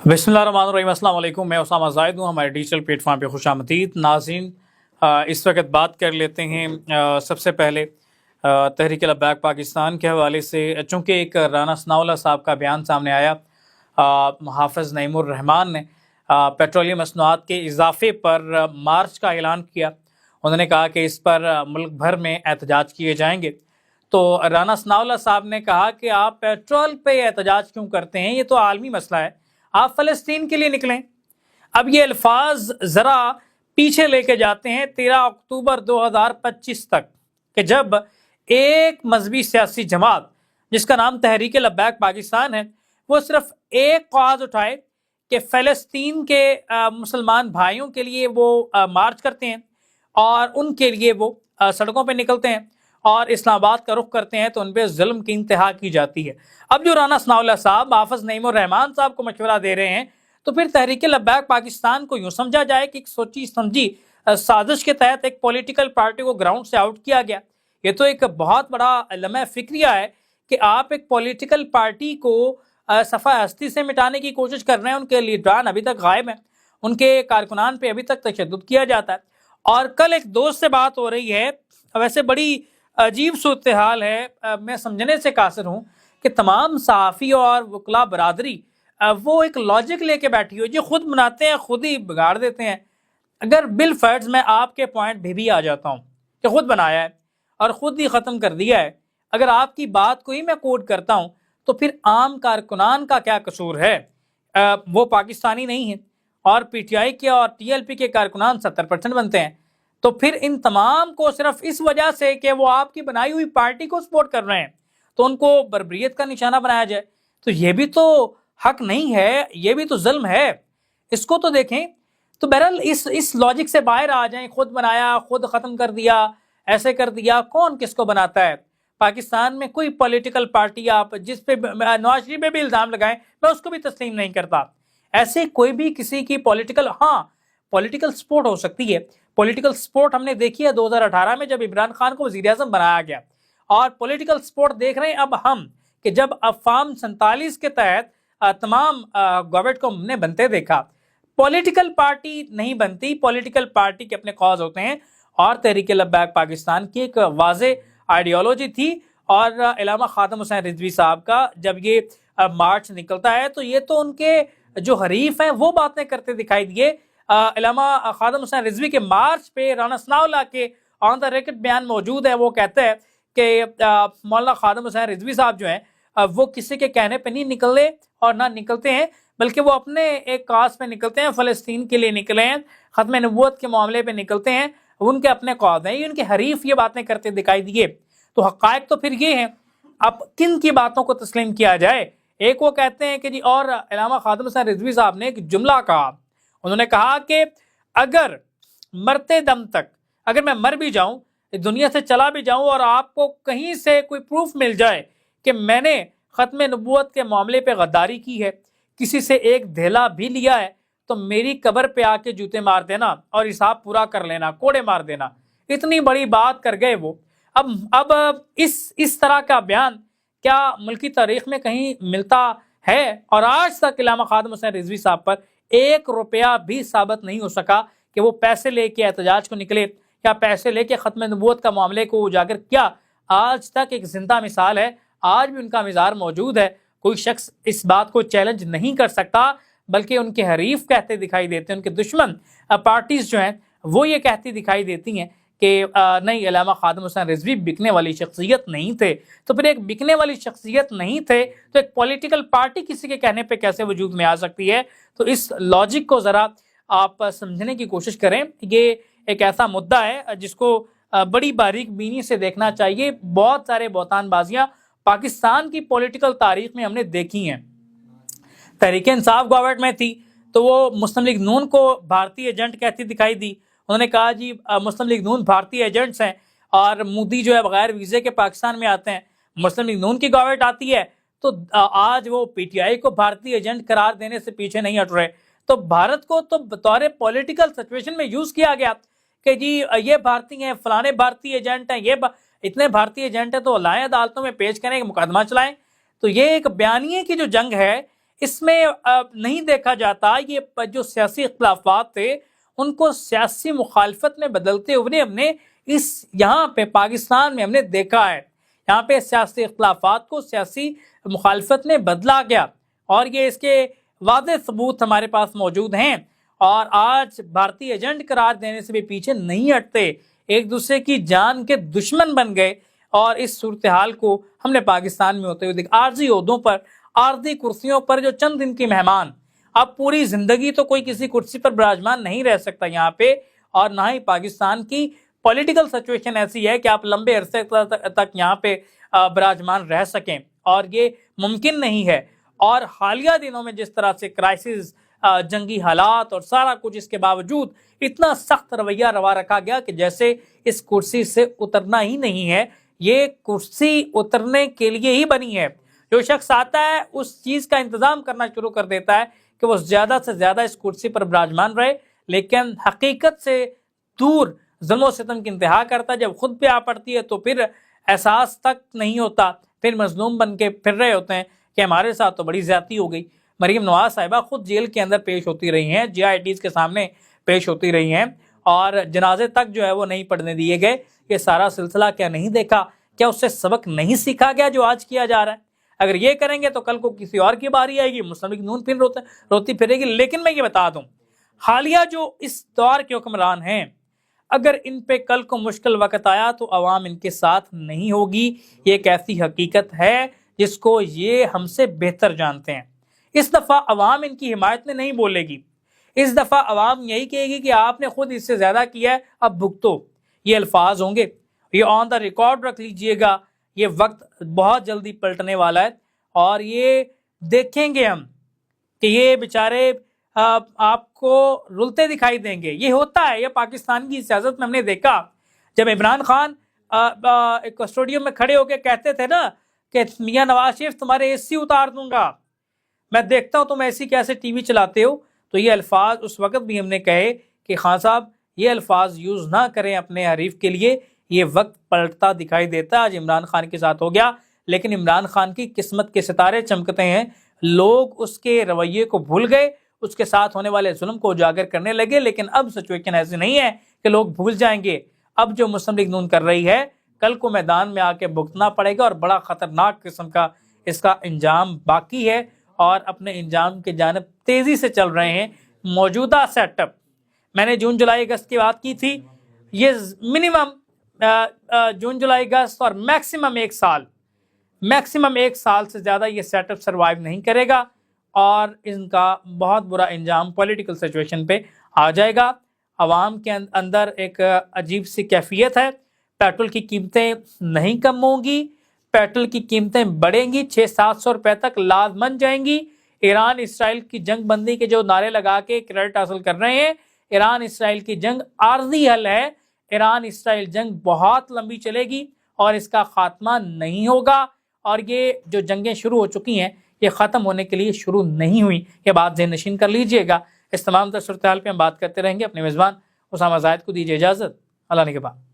बिस्मिल्लाहिर्रहमानिर्रहीम। अस्सलाम वालेकुम। मैं उसामा ज़ाहिद हूँ। हमारे डिजिटल प्लेटफॉर्म पे खुश आमदीद नाज़रीन। इस वक्त बात कर लेते हैं सबसे पहले तहरीक लब्बैक पाकिस्तान के हवाले से। चूँकि एक राना सनाउल्लाह साहब का बयान सामने आया, हाफ़िज़ नईमुर रहमान ने पेट्रोलियम मसनूआत के इजाफे पर मार्च का ऐलान किया। उन्होंने कहा कि इस पर मुल्क भर में एहतजाज किए जाएंगे। तो राना सनाउल्लाह साहब ने कहा कि आप पेट्रोल पे एहतजाज क्यों करते हैं, ये तो आलमी मसला है, आप फ़लस्तीन के लिए निकलें। अब ये अल्फाज ज़रा पीछे लेके जाते हैं 13 अक्टूबर 2025 तक, कि जब एक मजहबी सियासी जमात जिसका नाम तहरीक लब्बैक पाकिस्तान है, वो सिर्फ एक कॉज उठाए कि फ़लस्तीन के मुसलमान भाइयों के लिए वो मार्च करते हैं और उनके लिए वो सड़कों पे निकलते हैं और इस्लामाबाद का रुख करते हैं, तो उन पर जुल्म की इंतहा की जाती है। अब जो राना सनाउल्लाह साहब हाफ़िज़ नईमुर रहमान साहब को मशवरा दे रहे हैं, तो फिर तहरीक लब्बैक पाकिस्तान को यूँ समझा जाए कि एक सोची समझी साजिश के तहत एक पॉलिटिकल पार्टी को ग्राउंड से आउट किया गया। ये तो एक बहुत बड़ा लम्हा फ़िक्रिया है कि आप एक पॉलिटिकल पार्टी को सफ़ा हस्ती से मिटाने की कोशिश कर रहे हैं। उनके लीडरान अभी तक गायब हैं, उनके कारकुनान पे अभी तक तशद्दुद किया जाता है। और कल एक दोस्त से बात हो रही है, वैसे बड़ी अजीब सूरत हाल है। मैं समझने से कासिर हूँ कि तमाम सहाफ़ी और वकला बरादरी वो एक लॉजिक लेके बैठी हो, जो खुद बनाते हैं खुद ही बिगाड़ देते हैं। अगर बिल फर्ज मैं आपके पॉइंट भी आ जाता हूँ कि खुद बनाया है और ख़ुद ही ख़त्म कर दिया है, अगर आपकी बात को ही मैं कोट करता हूँ, तो फिर आम कारकुनान का क्या कसूर है? वो पाकिस्तानी नहीं है और PTI के और TLP के कारकुनान 70% बनते हैं। तो फिर इन तमाम को सिर्फ इस वजह से कि वो आपकी बनाई हुई पार्टी को सपोर्ट कर रहे हैं, तो उनको बर्बरियत का निशाना बनाया जाए, तो ये भी तो हक नहीं है, ये भी तो जुल्म है। इसको तो देखें। तो बहरहाल इस लॉजिक से बाहर आ जाएं। खुद बनाया, खुद ख़त्म कर दिया, ऐसे कर दिया। कौन किसको बनाता है? पाकिस्तान में कोई पॉलिटिकल पार्टी आप जिस पे नवाज शरीफ पे भी इल्ज़ाम लगाएं, मैं उसको भी तस्लीम नहीं करता। ऐसे कोई भी किसी की पॉलिटिकल सपोर्ट हो सकती है। पॉलिटिकल सपोर्ट हमने देखी है 2018 में, जब इमरान खान को वज़ीर आज़म बनाया गया। और पॉलिटिकल सपोर्ट देख रहे हैं अब हम कि जब अफ़ाम 47 के तहत तमाम गवर्नमेंट को हमने बनते देखा। पॉलिटिकल पार्टी नहीं बनती, पॉलिटिकल पार्टी के अपने कॉज होते हैं। और तहरीक लब्बैक पाकिस्तान की एक वाज़े आइडियोलॉजी थी। और अल्लामा ख़ादम हुसैन रिजवी साहब का जब ये मार्च निकलता है, तो ये तो उनके जो हरीफ हैं वो बातें करते दिखाई दिए। अल्लामा ख़ादम हुसैन रिजवी के मार्च पे राना सनाउल्लाह के ऑन द रिकॉर्ड बयान मौजूद है। वो कहते हैं कि मौलाना ख़ादम हुसैन रिजवी साहब जो हैं वो किसी के कहने पे नहीं निकले और ना निकलते हैं, बल्कि वो अपने एक काज पे निकलते हैं, फ़लस्तीन के लिए निकले हैं, ख़त्म नबूवत के मामले पे निकलते हैं, उनके अपने कौद हैं। ये उनके हरीफ ये बातें करते दिखाई दिए। तो हक़ाइक़ तो फिर ये हैं, अब किन की बातों को तस्लीम किया जाए? एक वो कहते हैं कि जी, और अल्लामा ख़ादम हुसैन रिजवी साहब ने एक जुमला कहा। उन्होंने कहा कि अगर मरते दम तक, अगर मैं मर भी जाऊं, दुनिया से चला भी जाऊं, और आपको कहीं से कोई प्रूफ मिल जाए कि मैंने ख़त्म नबूवत के मामले पे गद्दारी की है, किसी से एक धेला भी लिया है, तो मेरी कब्र पे आके जूते मार देना और हिसाब पूरा कर लेना, कोड़े मार देना। इतनी बड़ी बात कर गए वो। अब इस तरह का बयान क्या मुल्की तारीख में कहीं मिलता है? और आज तक अल्लामा ख़ादम हुसैन रिजवी साहब पर 1 रुपया भी साबित नहीं हो सका कि वो पैसे लेके एहतजाज को निकले या पैसे लेके ख़त्म नबूवत का मामले को उजागर किया। आज तक एक जिंदा मिसाल है, आज भी उनका मिज़ार मौजूद है। कोई शख्स इस बात को चैलेंज नहीं कर सकता, बल्कि उनके हरीफ कहते दिखाई देते हैं, उनके दुश्मन पार्टीज जो हैं वो ये कहती दिखाई देती हैं कि नहीं, अल्लामा ख़ादम हुसैन रिजवी बिकने वाली शख्सियत नहीं थे। तो फिर एक बिकने वाली शख्सियत नहीं थे तो एक पॉलिटिकल पार्टी किसी के कहने पे कैसे वजूद में आ सकती है? तो इस लॉजिक को ज़रा आप समझने की कोशिश करें। ये एक ऐसा मुद्दा है जिसको बड़ी बारीक बीनी से देखना चाहिए। बहुत सारे बहतानबाजियाँ पाकिस्तान की पॉलिटिकल तारीख में हमने देखी हैं। तहरीक इंसाफ गवर्नमेंट में थी तो वो मुस्लिम लीग नून को भारतीय एजेंट कहती दिखाई दी। उन्होंने कहा जी मुस्लिम लीग नून भारतीय एजेंट्स हैं और मोदी जो है बगैर वीज़े के पाकिस्तान में आते हैं। मुस्लिम लीग नून की गवर्नमेंट आती है तो आज वो PTI को भारतीय एजेंट करार देने से पीछे नहीं हट रहे। तो भारत को तो बतौर पॉलिटिकल सिचुएशन में यूज़ किया गया कि जी ये भारतीय हैं, फलाने भारतीय एजेंट हैं, ये इतने भारतीय एजेंट हैं, तो लाएं अदालतों में पेश करें, मुकदमा चलाएं। तो ये एक बयानिए की जो जंग है, اس میں نہیں دیکھا جاتا یہ جو سیاسی اختلافات تھے ان کو سیاسی مخالفت میں بدلتے ہوئے ہم نے یہاں پہ پاکستان میں ہم نے دیکھا ہے. یہاں پہ سیاسی اختلافات کو سیاسی مخالفت میں بدلا گیا اور یہ اس کے واضح ثبوت ہمارے پاس موجود ہیں. اور آج بھارتی ایجنٹ قرار دینے سے بھی پیچھے نہیں ہٹتے, ایک دوسرے کی جان کے دشمن بن گئے. اور اس صورتحال کو ہم نے پاکستان میں ہوتے ہوئے دیکھا. عارضی عہدوں پر, عارضی کرسیوں پر جو چند دن کی مہمان, اب پوری زندگی تو کوئی کسی کرسی پر براجمان نہیں رہ سکتا یہاں پہ. اور نہ ہی پاکستان کی پولیٹیکل سچویشن ایسی ہے کہ آپ لمبے عرصے تک یہاں پہ براجمان رہ سکیں, اور یہ ممکن نہیں ہے. اور حالیہ دنوں میں جس طرح سے کرائسس, جنگی حالات اور سارا کچھ, اس کے باوجود اتنا سخت رویہ روا رکھا گیا کہ جیسے اس کرسی سے اترنا ہی نہیں ہے. یہ کرسی اترنے کے لیے ہی بنی ہے. جو شخص آتا ہے اس چیز کا انتظام کرنا شروع کر دیتا ہے کہ وہ زیادہ سے زیادہ اس کرسی پر براجمان رہے, لیکن حقیقت سے دور ظلم و ستم کی انتہا کرتا ہے. جب خود پہ آ پڑتی ہے تو پھر احساس تک نہیں ہوتا, پھر مظلوم بن کے پھر رہے ہوتے ہیں کہ ہمارے ساتھ تو بڑی زیادتی ہو گئی. مریم نواز صاحبہ خود جیل کے اندر پیش ہوتی رہی ہیں, GITs کے سامنے پیش ہوتی رہی ہیں, اور جنازے تک جو ہے وہ نہیں پڑھنے دیے گئے. یہ سارا سلسلہ کیا نہیں دیکھا, کیا اس سے سبق نہیں سیکھا گیا جو آج کیا جا رہا ہے؟ اگر یہ کریں گے تو کل کو کسی اور کی باری آئے گی, مسلم لیگ نون پھر روتی پھرے گی. لیکن میں یہ بتا دوں, حالیہ جو اس دور کے حکمران ہیں, اگر ان پہ کل کو مشکل وقت آیا تو عوام ان کے ساتھ نہیں ہوگی. یہ ایک ایسی حقیقت ہے جس کو یہ ہم سے بہتر جانتے ہیں. اس دفعہ عوام ان کی حمایت میں نہیں بولے گی. اس دفعہ عوام یہی کہے گی کہ آپ نے خود اس سے زیادہ کیا ہے, اب بھگتو. یہ الفاظ ہوں گے, یہ آن دا ریکارڈ رکھ لیجئے گا. یہ وقت بہت جلدی پلٹنے والا ہے, اور یہ دیکھیں گے ہم کہ یہ بیچارے آپ کو رلتے دکھائی دیں گے. یہ ہوتا ہے, یہ پاکستان کی سیاست میں ہم نے دیکھا. جب عمران خان ایک اسٹوڈیو میں کھڑے ہو کے کہتے تھے نا کہ میاں نواز شریف تمہارے AC اتار دوں گا, میں دیکھتا ہوں تم ایسی کیسے ٹی وی چلاتے ہو, تو یہ الفاظ اس وقت بھی ہم نے کہے کہ خان صاحب یہ الفاظ یوز نہ کریں اپنے حریف کے لیے. یہ وقت پلٹتا دکھائی دیتا ہے. آج عمران خان کے ساتھ ہو گیا, لیکن عمران خان کی قسمت کے ستارے چمکتے ہیں. لوگ اس کے رویے کو بھول گئے, اس کے ساتھ ہونے والے ظلم کو اجاگر کرنے لگے. لیکن اب سچویشن ایسی نہیں ہے کہ لوگ بھول جائیں گے. اب جو مسلم لیگ نون کر رہی ہے, کل کو میدان میں آ کے بھگتنا پڑے گا, اور بڑا خطرناک قسم کا اس کا انجام باقی ہے, اور اپنے انجام کی جانب تیزی سے چل رہے ہیں. موجودہ سیٹ اپ, میں نے جون جولائی اگست کی بات کی تھی, یہ منیمم جون جولائی اگست اور میکسیمم ایک سال سے زیادہ یہ سیٹ اپ سروائیو نہیں کرے گا, اور ان کا بہت برا انجام پولیٹیکل سچویشن پہ آ جائے گا. عوام کے اندر ایک عجیب سی کیفیت ہے. پیٹرول کی قیمتیں نہیں کم ہوں گی, پیٹرول کی قیمتیں بڑھیں گی, 600-700 روپے تک لازمن جائیں گی. ایران اسرائیل کی جنگ بندی کے جو نعرے لگا کے کریڈٹ حاصل کر رہے ہیں, ایران اسرائیل کی جنگ عارضی حل ہے. ایران اسرائیل جنگ بہت لمبی چلے گی اور اس کا خاتمہ نہیں ہوگا. اور یہ جو جنگیں شروع ہو چکی ہیں یہ ختم ہونے کے لیے شروع نہیں ہوئی. یہ بات ذہن نشین کر لیجئے گا. اس تمام صورتحال پہ ہم بات کرتے رہیں گے. اپنے میزبان اسامہ زاہد کو دیجیے اجازت. اللہ نگہبان.